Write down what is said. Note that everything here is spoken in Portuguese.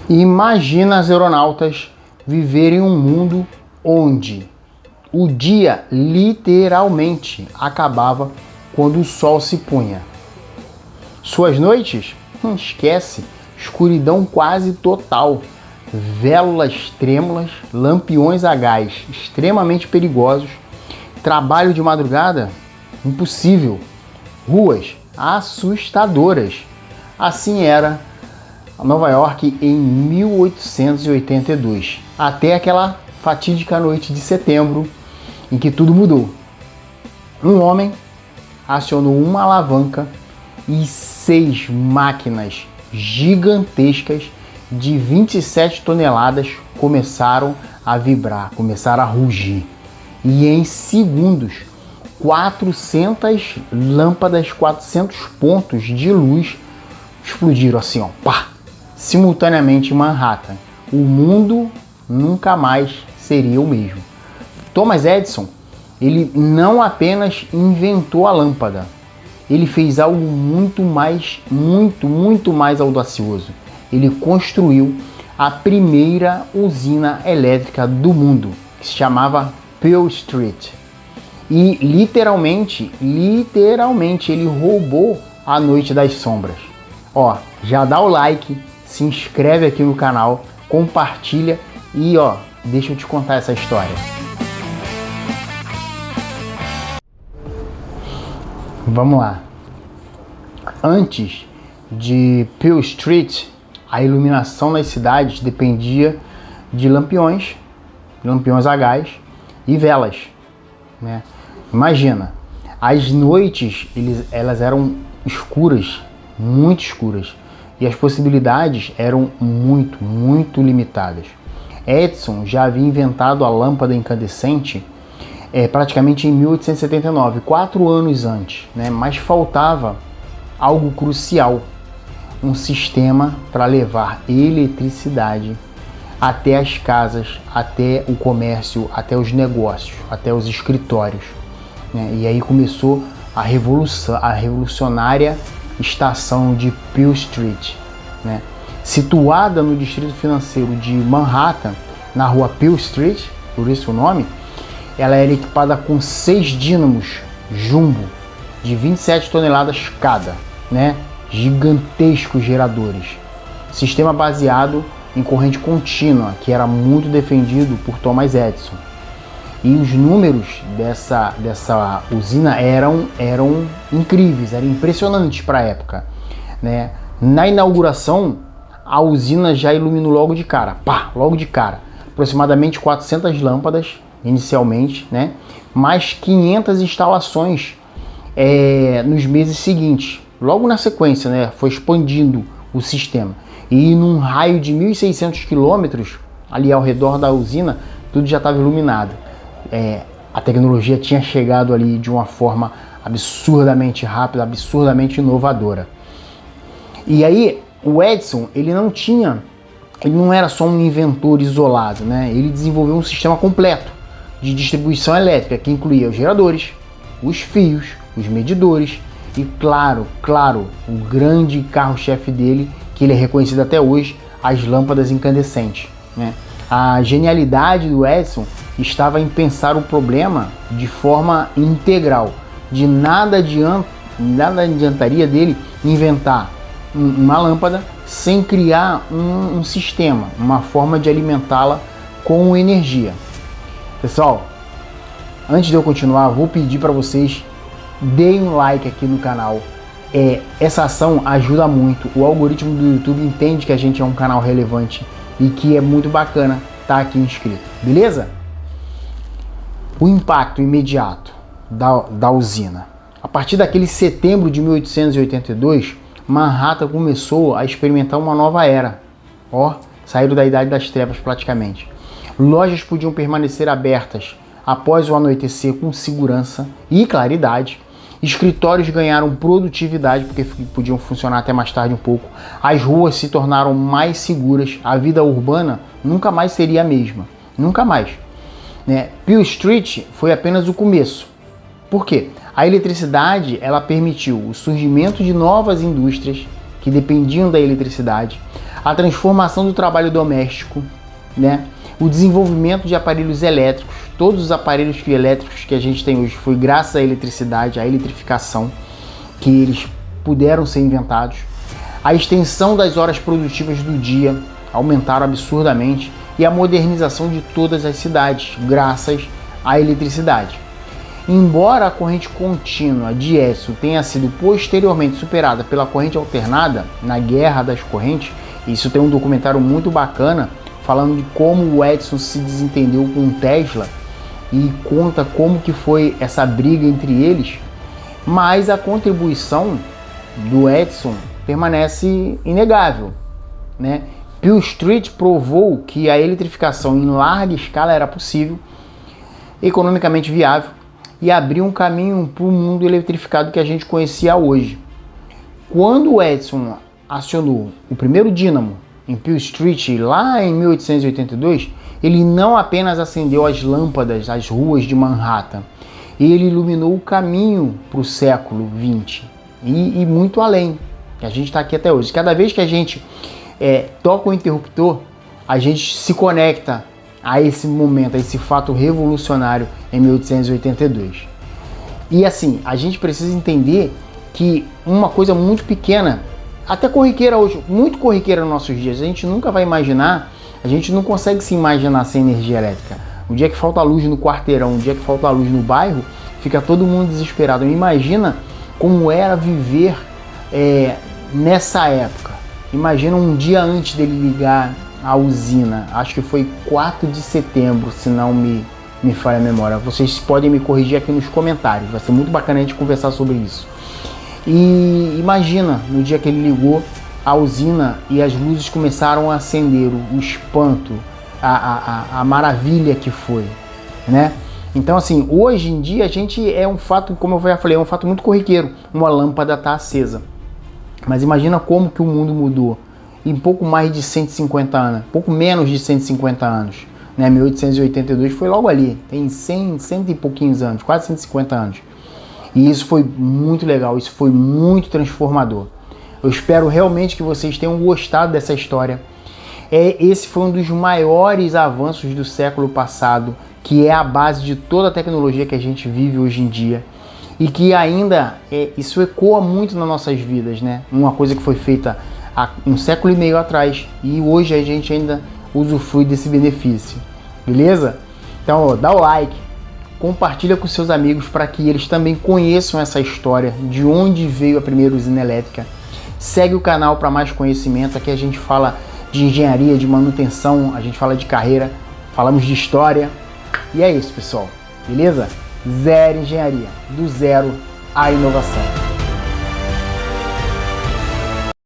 Imagina as aeronautas viverem em um mundo onde o dia literalmente acabava quando o sol se punha. Suas noites? Esquece, escuridão quase total, vélulas trêmulas, lampiões a gás extremamente perigosos, trabalho de madrugada? Impossível, ruas assustadoras. Assim era Nova York em 1882, até aquela fatídica noite de setembro em que tudo mudou. Um homem acionou uma alavanca e 6 máquinas gigantescas de 27 toneladas começaram a vibrar, começaram a rugir. E em segundos, 400 lâmpadas, 400 pontos de luz explodiram assim, ó, pá, simultaneamente em Manhattan. O mundo nunca mais seria o mesmo. Thomas Edison, ele não apenas inventou a lâmpada, ele fez algo muito mais audacioso. Ele construiu a primeira usina elétrica do mundo, que se chamava Pearl Street. E literalmente ele roubou a Noite das Sombras. Ó, já dá o like, se inscreve aqui no canal, compartilha e ó, deixa eu te contar essa história. Vamos lá. Antes de Pearl Street, a iluminação das cidades dependia de lampiões a gás e velas, né? Imagina, as noites elas eram escuras, muito escuras, e as possibilidades eram muito limitadas. Edison já havia inventado a lâmpada incandescente praticamente em 1879, 4 anos antes, né? Mas faltava algo crucial, um sistema para levar eletricidade até as casas, até o comércio, até os negócios, até os escritórios, né? E aí começou a revolucionária estação de Pearl Street, né? Situada no distrito financeiro de Manhattan, na rua Pearl Street, por isso o nome, ela era equipada com 6 dínamos jumbo de 27 toneladas cada, né? Gigantescos geradores. Sistema baseado em corrente contínua, que era muito defendido por Thomas Edison. E os números dessa usina eram incríveis, eram impressionantes para a época, né? Na inauguração, a usina já iluminou logo de cara, logo de cara. Aproximadamente 400 lâmpadas inicialmente, né? Mais 500 instalações nos meses seguintes. Logo na sequência, né? Foi expandindo o sistema. E num raio de 1.600 quilômetros, ali ao redor da usina, tudo já estava iluminado. A tecnologia tinha chegado ali de uma forma absurdamente rápida, absurdamente inovadora. E aí, o Edison, ele não era só um inventor isolado, né? Ele desenvolveu um sistema completo de distribuição elétrica que incluía os geradores, os fios, os medidores e, claro, o grande carro-chefe dele, que ele é reconhecido até hoje, as lâmpadas incandescentes, né? A genialidade do Edison estava em pensar o problema de forma integral. De nada adiantaria dele inventar uma lâmpada sem criar um sistema, uma forma de alimentá-la com energia. Pessoal, antes de eu continuar, vou pedir para vocês deem um like aqui no canal. Essa ação ajuda muito. O algoritmo do YouTube entende que a gente é um canal relevante e que é muito bacana estar aqui inscrito, beleza? O impacto imediato da usina. A partir daquele setembro de 1882, Manhattan começou a experimentar uma nova era. Saíram da Idade das Trevas praticamente. Lojas podiam permanecer abertas após o anoitecer com segurança e claridade. Escritórios ganharam produtividade porque podiam funcionar até mais tarde um pouco. As ruas se tornaram mais seguras. A vida urbana nunca mais seria a mesma. Nunca mais. Né? Pearl Street foi apenas o começo. Por quê? A eletricidade ela permitiu o surgimento de novas indústrias que dependiam da eletricidade, a transformação do trabalho doméstico, né? O desenvolvimento de aparelhos elétricos. Todos os aparelhos elétricos que a gente tem hoje foi graças à eletricidade, à eletrificação, que eles puderam ser inventados. A extensão das horas produtivas do dia aumentaram absurdamente e a modernização de todas as cidades, graças à eletricidade. Embora a corrente contínua de Edison tenha sido posteriormente superada pela corrente alternada na Guerra das Correntes, isso tem um documentário muito bacana falando de como o Edison se desentendeu com o Tesla e conta como que foi essa briga entre eles, mas a contribuição do Edison permanece inegável, né? Peel Street provou que a eletrificação em larga escala era possível, economicamente viável, e abriu um caminho para o mundo eletrificado que a gente conhecia hoje. Quando o Edison acionou o primeiro dínamo em Peel Street, lá em 1882, ele não apenas acendeu as lâmpadas das ruas de Manhattan, ele iluminou o caminho para o século XX e muito além, que a gente está aqui até hoje. Cada vez que a gente toca o interruptor, a gente se conecta a esse momento, a esse fato revolucionário em 1882. E assim, a gente precisa entender que uma coisa muito pequena, até corriqueira hoje, muito corriqueira nos nossos dias, a gente nunca vai imaginar, a gente não consegue se imaginar sem energia elétrica. O dia que falta luz no quarteirão, o dia que falta luz no bairro, fica todo mundo desesperado. Imagina como era viver nessa época. Imagina um dia antes dele ligar a usina, acho que foi 4 de setembro, se não me falha a memória. Vocês podem me corrigir aqui nos comentários, vai ser muito bacana a gente conversar sobre isso. E imagina no dia que ele ligou a usina e as luzes começaram a acender, o espanto, a maravilha que foi, né? Então assim, hoje em dia a gente é um fato, como eu já falei, é um fato muito corriqueiro, uma lâmpada está acesa. Mas imagina como que o mundo mudou em pouco mais de 150 anos, pouco menos de 150 anos, né? 1882 foi logo ali, tem 100 e pouquinhos anos, quase 150 anos. E isso foi muito legal, isso foi muito transformador. Eu espero realmente que vocês tenham gostado dessa história. Esse foi um dos maiores avanços do século passado, que é a base de toda a tecnologia que a gente vive hoje em dia. E que ainda, isso ecoa muito nas nossas vidas, né? Uma coisa que foi feita há um século e meio atrás e hoje a gente ainda usufrui desse benefício, beleza? Então, dá o like, compartilha com seus amigos para que eles também conheçam essa história, de onde veio a primeira usina elétrica. Segue o canal para mais conhecimento, aqui a gente fala de engenharia, de manutenção, a gente fala de carreira, falamos de história. E é isso, pessoal, beleza? Zero engenharia, do zero à inovação.